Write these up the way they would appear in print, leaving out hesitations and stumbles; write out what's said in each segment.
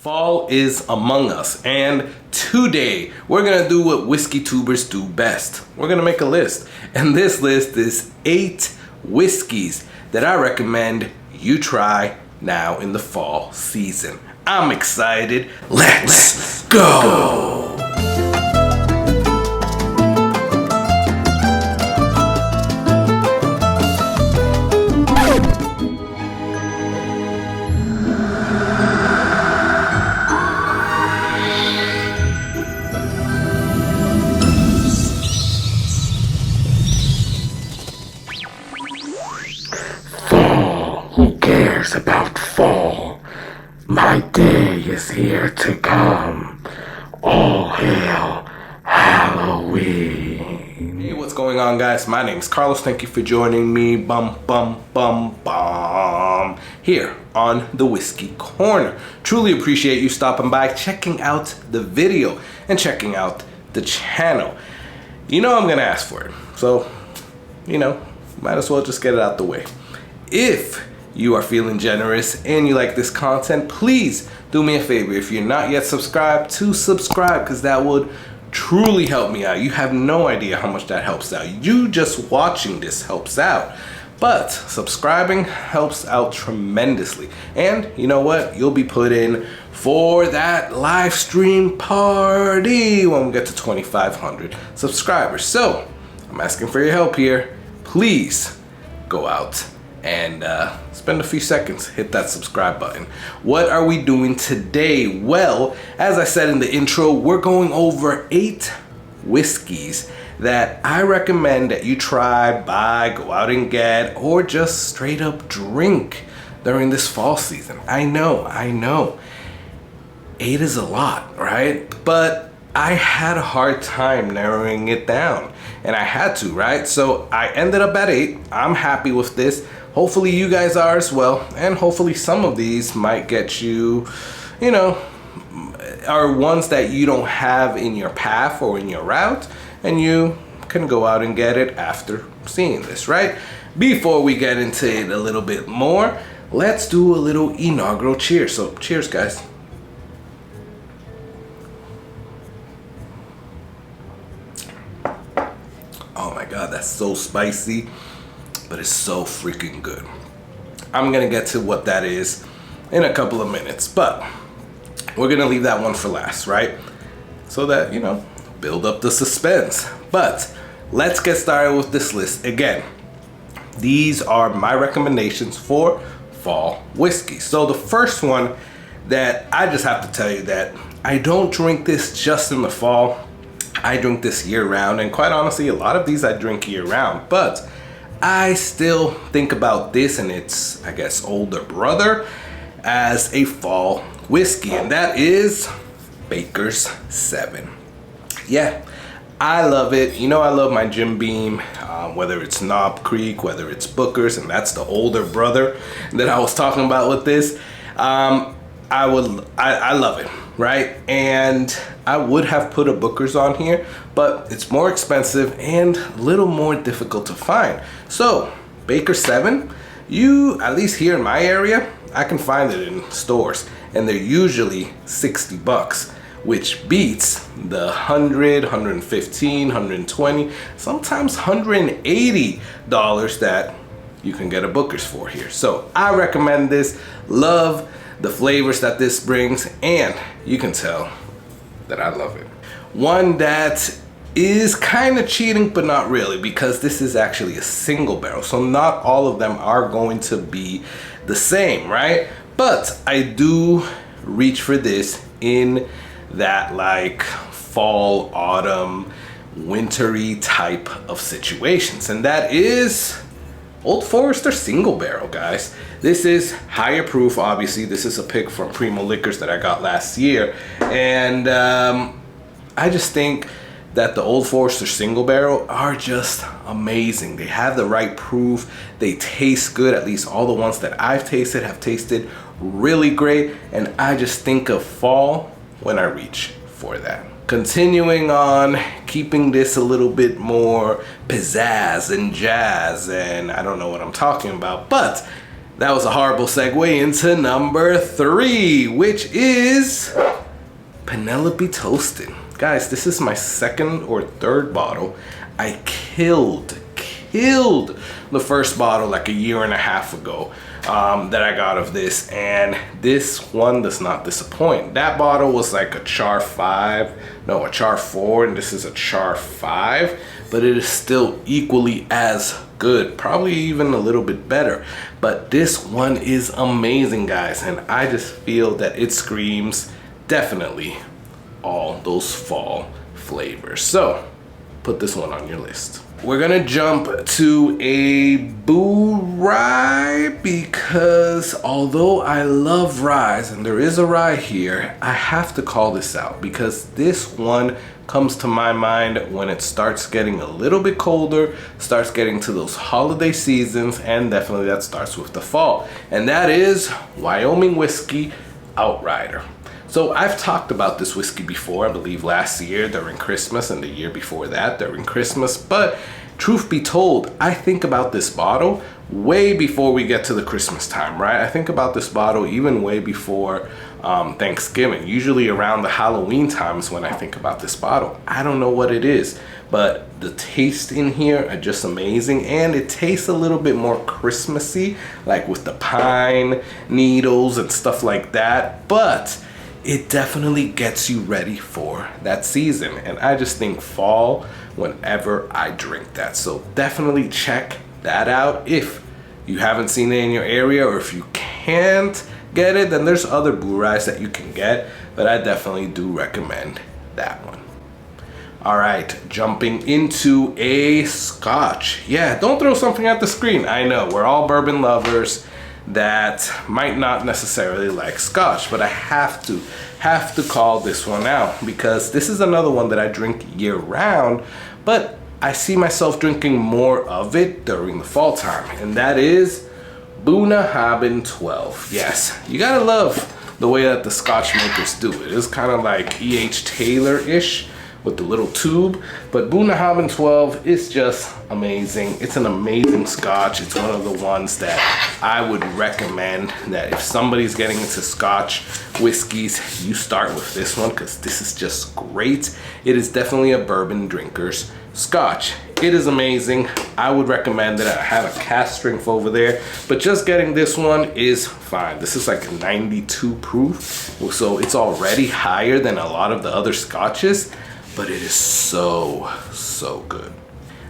Fall is among us, and today we're gonna do what whiskey tubers do best. We're gonna make a list, and this list is 8 whiskeys that I recommend you try now in the fall season. I'm excited. Let's go! Who cares about fall? My day is here to come. All hail Halloween. Hey, what's going on, guys? My name's Carlos. Thank you for joining me. Here on the Whiskey Corner. Truly appreciate you stopping by, checking out the video, and checking out the channel. You know I'm gonna ask for it, so might as well just get it out the way. If you are feeling generous and you like this content, please do me a favor. If you're not yet subscribed, to subscribe, because that would truly help me out. You have no idea how much that helps out. You just watching this helps out, but subscribing helps out tremendously. And you know what? You'll be put in for that live stream party when we get to 2,500 subscribers. So I'm asking for your help here. Please go out and spend a few seconds, hit that subscribe button. What are we doing today? Well, as I said in the intro, we're going over 8 whiskeys that I recommend that you try, buy, go out and get, or just straight up drink during this fall season. I know, 8 is a lot, right? But I had a hard time narrowing it down, and I had to, right? So I ended up at 8. I'm happy with this. Hopefully you guys are as well, and hopefully some of these might get you, are ones that you don't have in your path or in your route, and you can go out and get it after seeing this, right? Before we get into it a little bit more, let's do a little inaugural cheers. So cheers, guys. Oh my God, that's so spicy, but it's so freaking good. I'm gonna get to what that is in a couple of minutes, but we're gonna leave that one for last, right? So that, build up the suspense. But let's get started with this list. Again, these are my recommendations for fall whiskey. So the first one that I just have to tell you that I don't drink this just in the fall. I drink this year round, and quite honestly, a lot of these I drink year round, but I still think about this and its, I guess, older brother as a fall whiskey, and that is Baker's 7. Yeah, I love it. I love my Jim Beam, whether it's Knob Creek, whether it's Booker's, and that's the older brother that I was talking about with this. I love it, right? And I would have put a Booker's on here, but it's more expensive and a little more difficult to find. So Baker 7, at least here in my area, I can find it in stores, and they're usually $60, which beats the $100, $115, $120, sometimes $180 that you can get a Booker's for here. So I recommend this. Love the flavors that this brings, and you can tell that I love it. One that is kind of cheating, but not really, because this is actually a single barrel, so not all of them are going to be the same, right? But I do reach for this in that like fall, autumn, wintry type of situations, and that is Old Forester single barrel, guys. This is higher proof, obviously. This is a pick from Primo Liquors that I got last year, and I just think that the Old Forester single barrel are just amazing. They have the right proof. They taste good. At least all the ones that I've tasted have tasted really great, and I just think of fall when I reach for that. Continuing on, keeping this a little bit more pizzazz and jazz, and I don't know what I'm talking about, but That was a horrible segue into number 3, which is Penelope Toasted. Guys, this is my second or third bottle. I killed the first bottle like a year and a half ago that I got of this, and this one does not disappoint. That bottle was like a char 4, and this is a char 5, but it is still equally as good, probably even a little bit better. But this one is amazing, guys, and I just feel that it screams definitely all those fall flavors. So put this one on your list. We're gonna jump to a Boo Rye, because although I love ryes, and there is a rye here, I have to call this out because this one comes to my mind when it starts getting a little bit colder, starts getting to those holiday seasons, and definitely that starts with the fall. And that is Wyoming whiskey Outryder. So I've talked about this whiskey before, I believe last year during Christmas and the year before that during Christmas, but truth be told, I think about this bottle way before we get to the Christmas time, right? I think about this bottle even way before Thanksgiving, usually around the Halloween times when I think about this bottle. I don't know what it is, but the taste in here are just amazing, and it tastes a little bit more Christmassy, like with the pine needles and stuff like that, but it definitely gets you ready for that season. And I just think fall whenever I drink that. So definitely check that out if you haven't seen it in your area, or if you can't get it, then there's other Boo Ryes that you can get, but I definitely do recommend that one. All right, jumping into a Scotch. Yeah, don't throw something at the screen. I know, we're all bourbon lovers that might not necessarily like Scotch, but I have to call this one out because this is another one that I drink year round, but I see myself drinking more of it during the fall time, and that is Bunnahabhain 12. Yes, you gotta love the way that the Scotch makers do it. It's kind of like E.H. Taylor-ish with the little tube, but Bunnahabhain 12 is just amazing. It's an amazing Scotch. It's one of the ones that I would recommend that if somebody's getting into Scotch whiskeys, you start with this one because this is just great. It is definitely a bourbon drinker's Scotch. It is amazing. I would recommend it. I have a cask strength over there, but just getting this one is fine. This is like a 92 proof, so it's already higher than a lot of the other Scotches, but it is so good.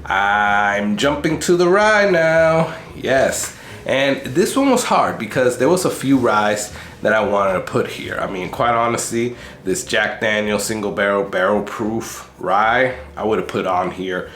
I'm jumping to the rye now. Yes, and this one was hard because there was a few ryes that I wanted to put here. I mean, quite honestly, this Jack Daniel's single barrel proof rye, I would have put on here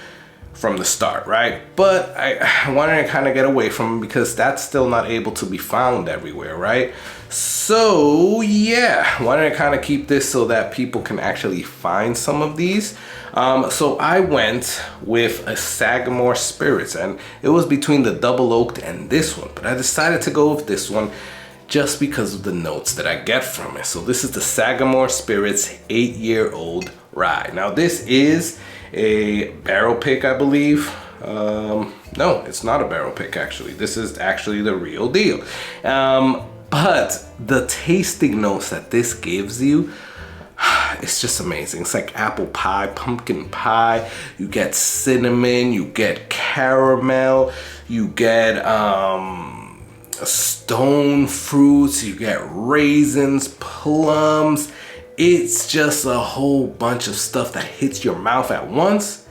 from the start, right? But I wanted to kind of get away from it because that's still not able to be found everywhere, right? So yeah, wanted to kind of keep this so that people can actually find some of these. So I went with a Sagamore Spirits, and it was between the double oaked and this one, but I decided to go with this one just because of the notes that I get from it. So this is the Sagamore Spirits 8-year-old rye. Now this is a barrel pick, I believe. No, it's not a barrel pick actually. This is actually the real deal. But the tasting notes that this gives you, it's just amazing. It's like apple pie, pumpkin pie. You get cinnamon, you get caramel, you get stone fruits, you get raisins, plums. It's just a whole bunch of stuff that hits your mouth at once,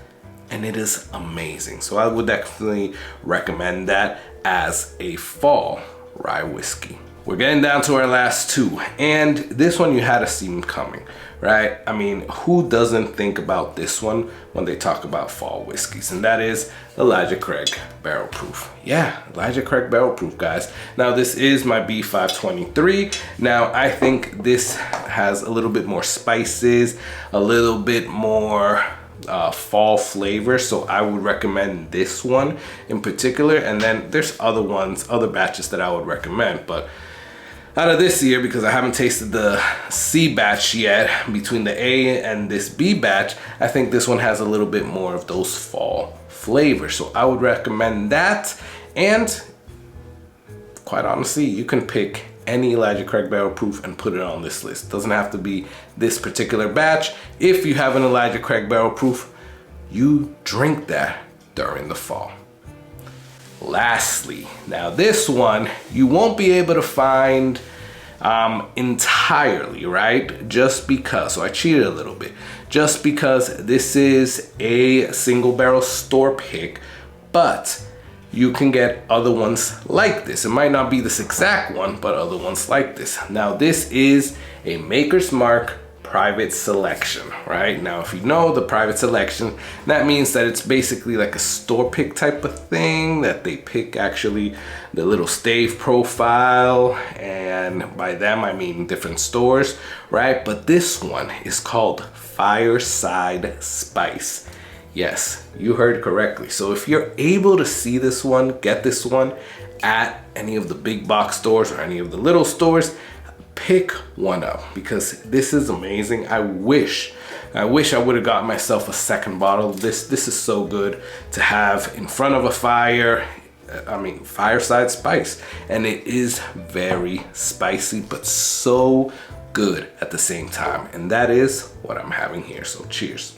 and it is amazing. So I would definitely recommend that as a fall rye whiskey. We're getting down to our last two, and this one you had to see coming, right? I mean, who doesn't think about this one when they talk about fall whiskeys? And that is Elijah Craig Barrel Proof. Yeah, Elijah Craig Barrel Proof, guys. Now this is my B523. Now I think this has a little bit more spices, a little bit more fall flavor, so I would recommend this one in particular. And then there's other ones, other batches that I would recommend, but out of this year, because I haven't tasted the C batch yet, between the A and this B batch, I think this one has a little bit more of those fall flavors. So I would recommend that. And quite honestly, you can pick any Elijah Craig barrel proof and put it on this list. Doesn't have to be this particular batch. If you have an Elijah Craig barrel proof, you drink that during the fall. Lastly, now this one you won't be able to find entirely, right? Just because, so I cheated a little bit, just because this is a single barrel store pick, but you can get other ones like this. It might not be this exact one, but other ones like this. Now this is a Maker's Mark private selection, right? Now if you know the private selection, that means that it's basically like a store pick type of thing, that they pick actually the little stave profile, and by them I mean different stores, right? But this one is called Fireside Spice. Yes, you heard correctly. So if you're able to see this one, get this one at any of the big box stores or any of the little stores, pick one up, because this is amazing. I wish I would have got myself a second bottle of this. This is so good to have in front of a fire. I mean, Fireside Spice, and it is very spicy, but so good at the same time. And that is what I'm having here. So cheers.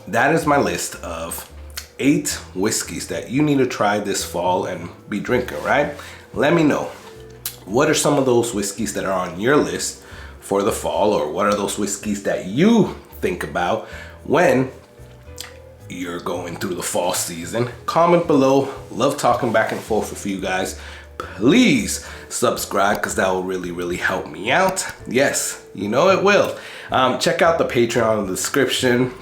That is my list of 8 whiskeys that you need to try this fall and be drinking, right? Let me know, what are some of those whiskeys that are on your list for the fall, or what are those whiskeys that you think about when you're going through the fall season? Comment below. Love talking back and forth with you guys. Please subscribe, because that will really help me out. Yes, you know it will. Check out the Patreon in the description.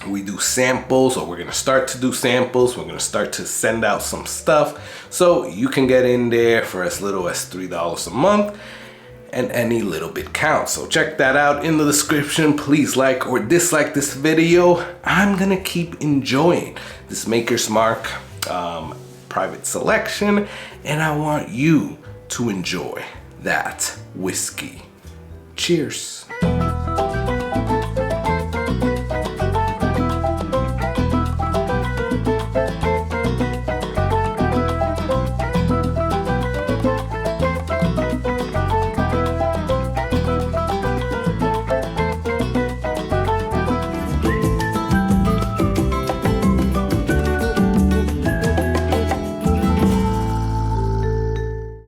We do samples, or we're gonna start to do samples. We're gonna start to send out some stuff, so you can get in there for as little as $3 a month, and any little bit counts. So check that out in the description. Please like or dislike this video. I'm gonna keep enjoying this Maker's Mark private selection, and I want you to enjoy that whiskey. Cheers.